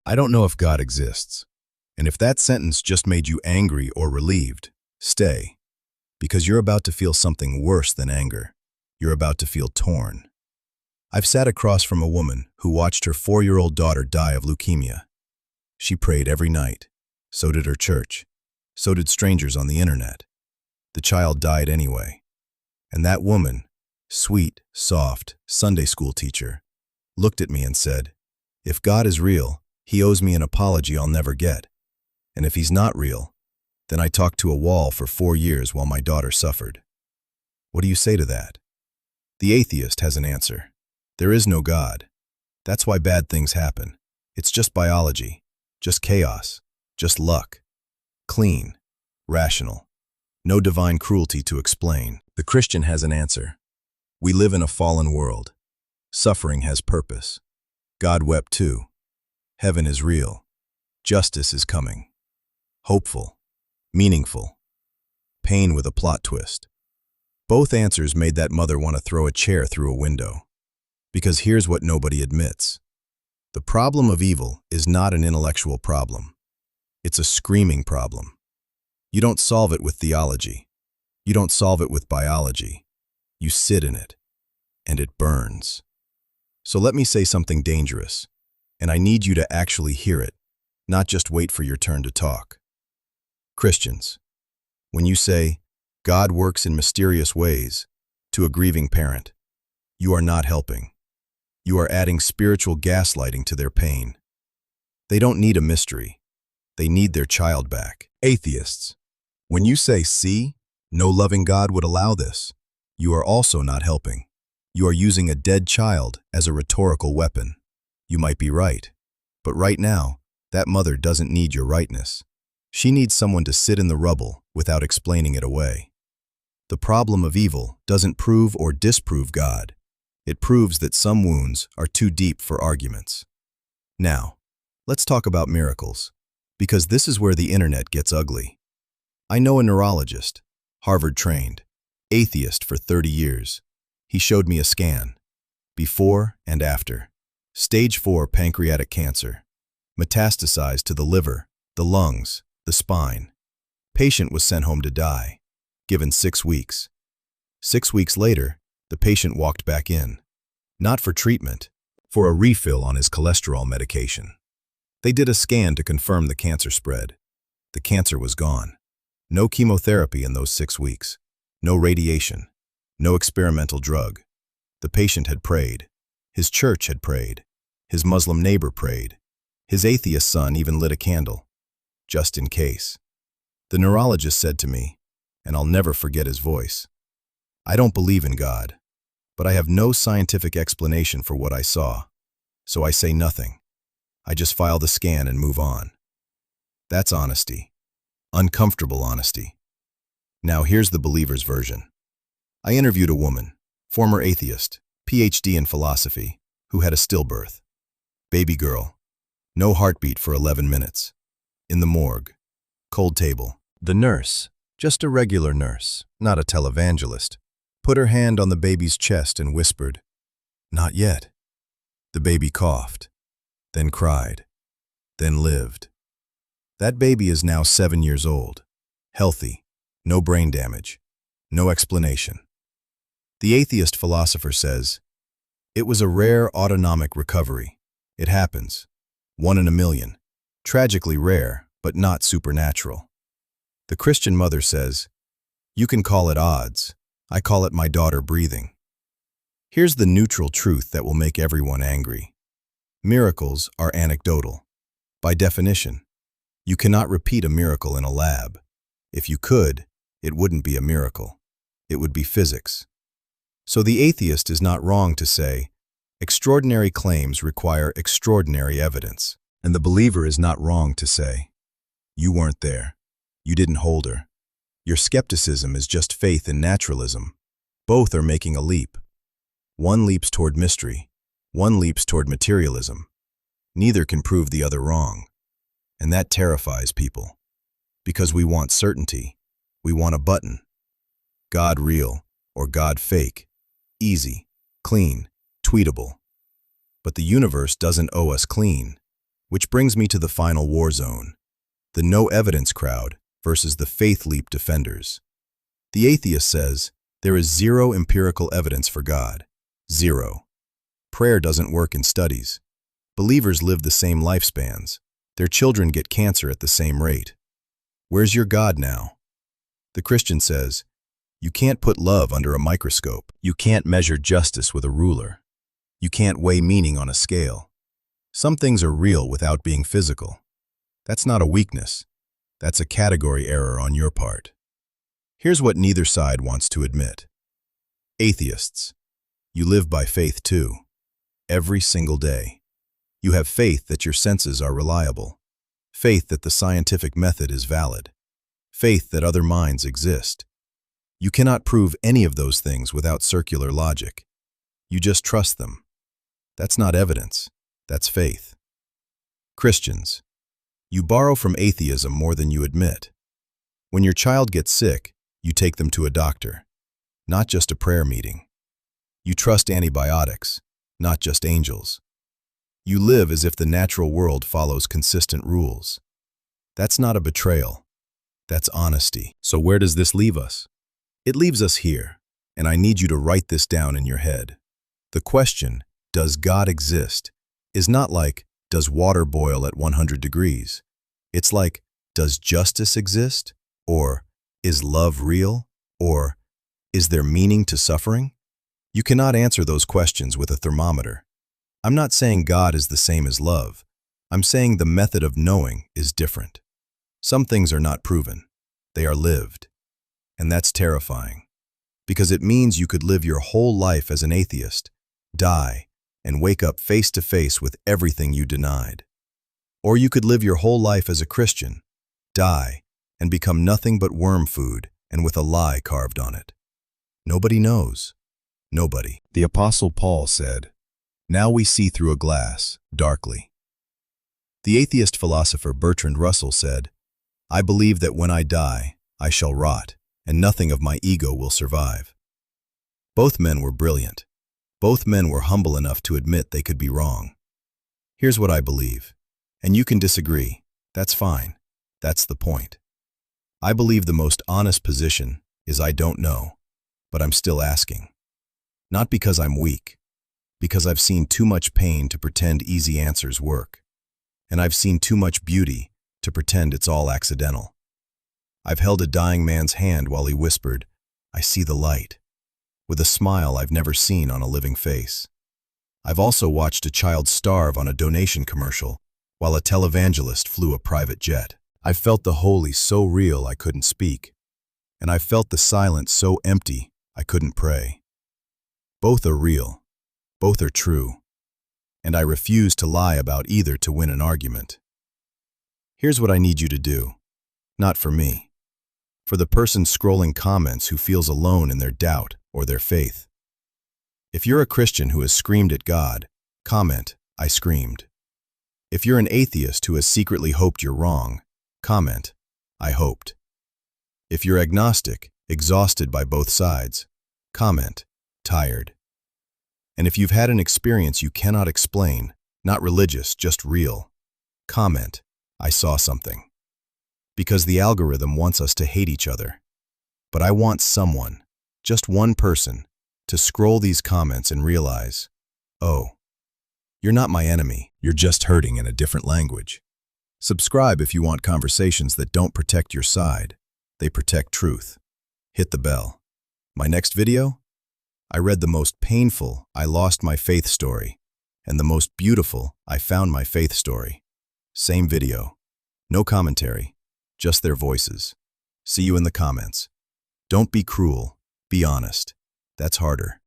I don't know if God exists. And if that sentence just made you angry or relieved, stay. Because you're about to feel something worse than anger. You're about to feel torn. I've sat across from a woman who watched her 4-year-old daughter die of leukemia. She prayed every night. So did her church. So did strangers on the internet. The child died anyway. And that woman, sweet, soft, Sunday school teacher, looked at me and said, "If God is real, he owes me an apology I'll never get. And if he's not real, then I talked to a wall for 4 years while my daughter suffered." What do you say to that? The atheist has an answer. There is no God. That's why bad things happen. It's just biology, just chaos, just luck. Clean, rational, no divine cruelty to explain. The Christian has an answer. We live in a fallen world. Suffering has purpose. God wept too. Heaven is real. Justice is coming. Hopeful, meaningful, pain with a plot twist. Both answers made that mother want to throw a chair through a window. Because here's what nobody admits. The problem of evil is not an intellectual problem. It's a screaming problem. You don't solve it with theology. You don't solve it with biology. You sit in it, and it burns. So let me say something dangerous, and I need you to actually hear it, not just wait for your turn to talk. Christians, when you say, "God works in mysterious ways," to a grieving parent, you are not helping. You are adding spiritual gaslighting to their pain. They don't need a mystery. They need their child back. Atheists, when you say, "See, no loving God would allow this," you are also not helping. You are using a dead child as a rhetorical weapon. You might be right, but right now, that mother doesn't need your rightness. She needs someone to sit in the rubble without explaining it away. The problem of evil doesn't prove or disprove God. It proves that some wounds are too deep for arguments. Now, let's talk about miracles, because this is where the internet gets ugly. I know a neurologist, Harvard-trained, atheist for 30 years. He showed me a scan, before and after. Stage 4 pancreatic cancer, metastasized to the liver, the lungs, the spine. Patient was sent home to die, given 6 weeks. 6 weeks later, the patient walked back in, not for treatment, for a refill on his cholesterol medication. They did a scan to confirm the cancer spread. The cancer was gone. No chemotherapy in those 6 weeks. No radiation. No experimental drug. The patient had prayed. His church had prayed. His Muslim neighbor prayed. His atheist son even lit a candle, just in case. The neurologist said to me, and I'll never forget his voice, "I don't believe in God, but I have no scientific explanation for what I saw, so I say nothing. I just file the scan and move on." That's honesty. Uncomfortable honesty. Now here's the believer's version. I interviewed a woman, former atheist, PhD in philosophy, who had a stillbirth. Baby girl. No heartbeat for 11 minutes. In the morgue. Cold table. The nurse, just a regular nurse, not a televangelist, put her hand on the baby's chest and whispered, "Not yet." The baby coughed, then cried, then lived. That baby is now 7 years old, healthy, no brain damage, no explanation. The atheist philosopher says, "It was a rare autonomic recovery. It happens. 1 in a million. Tragically rare, but not supernatural." The Christian mother says, "You can call it odds. I call it my daughter breathing." Here's the neutral truth that will make everyone angry. Miracles are anecdotal. By definition, you cannot repeat a miracle in a lab. If you could, it wouldn't be a miracle. It would be physics. So the atheist is not wrong to say, extraordinary claims require extraordinary evidence. And the believer is not wrong to say, you weren't there. You didn't hold her. Your skepticism is just faith in naturalism. Both are making a leap. One leaps toward mystery. One leaps toward materialism. Neither can prove the other wrong. And that terrifies people. Because we want certainty. We want a button. God real or God fake. Easy, clean, tweetable. But the universe doesn't owe us clean. Which brings me to the final war zone, the no evidence crowd versus the faith leap defenders. The atheist says, there is zero empirical evidence for God. Zero. Prayer doesn't work in studies. Believers live the same lifespans. Their children get cancer at the same rate. Where's your God now? The Christian says, you can't put love under a microscope. You can't measure justice with a ruler. You can't weigh meaning on a scale. Some things are real without being physical. That's not a weakness. That's a category error on your part. Here's what neither side wants to admit. Atheists, you live by faith too. Every single day. You have faith that your senses are reliable. Faith that the scientific method is valid. Faith that other minds exist. You cannot prove any of those things without circular logic. You just trust them. That's not evidence. That's faith. Christians, you borrow from atheism more than you admit. When your child gets sick, you take them to a doctor, not just a prayer meeting. You trust antibiotics, not just angels. You live as if the natural world follows consistent rules. That's not a betrayal. That's honesty. So where does this leave us? It leaves us here, and I need you to write this down in your head. The question, does God exist, is not like, does water boil at 100 degrees? It's like, does justice exist? Or, is love real? Or, is there meaning to suffering? You cannot answer those questions with a thermometer. I'm not saying God is the same as love. I'm saying the method of knowing is different. Some things are not proven. They are lived. And that's terrifying. Because it means you could live your whole life as an atheist, die, and wake up face to face with everything you denied. Or you could live your whole life as a Christian, die, and become nothing but worm food and with a lie carved on it. Nobody knows. Nobody. The Apostle Paul said, now we see through a glass, darkly. The atheist philosopher Bertrand Russell said, I believe that when I die, I shall rot, and nothing of my ego will survive. Both men were brilliant. Both men were humble enough to admit they could be wrong. Here's what I believe, and you can disagree. That's fine. That's the point. I believe the most honest position is I don't know, but I'm still asking. Not because I'm weak, because I've seen too much pain to pretend easy answers work, and I've seen too much beauty to pretend it's all accidental. I've held a dying man's hand while he whispered, I see the light, with a smile I've never seen on a living face. I've also watched a child starve on a donation commercial while a televangelist flew a private jet. I've felt the holy so real I couldn't speak, and I've felt the silence so empty I couldn't pray. Both are real. Both are true. And I refuse to lie about either to win an argument. Here's what I need you to do. Not for me. For the person scrolling comments who feels alone in their doubt or their faith. If you're a Christian who has screamed at God, comment, I screamed. If you're an atheist who has secretly hoped you're wrong, comment, I hoped. If you're agnostic, exhausted by both sides, comment, tired. And if you've had an experience you cannot explain, not religious, just real, comment, I saw something. Because the algorithm wants us to hate each other. But I want someone, just one person, to scroll these comments and realize, oh, you're not my enemy, you're just hurting in a different language. Subscribe if you want conversations that don't protect your side, they protect truth. Hit the bell. My next video? I read the most painful, I lost my faith story, and the most beautiful, I found my faith story. Same video. No commentary, just their voices. See you in the comments. Don't be cruel, be honest. That's harder.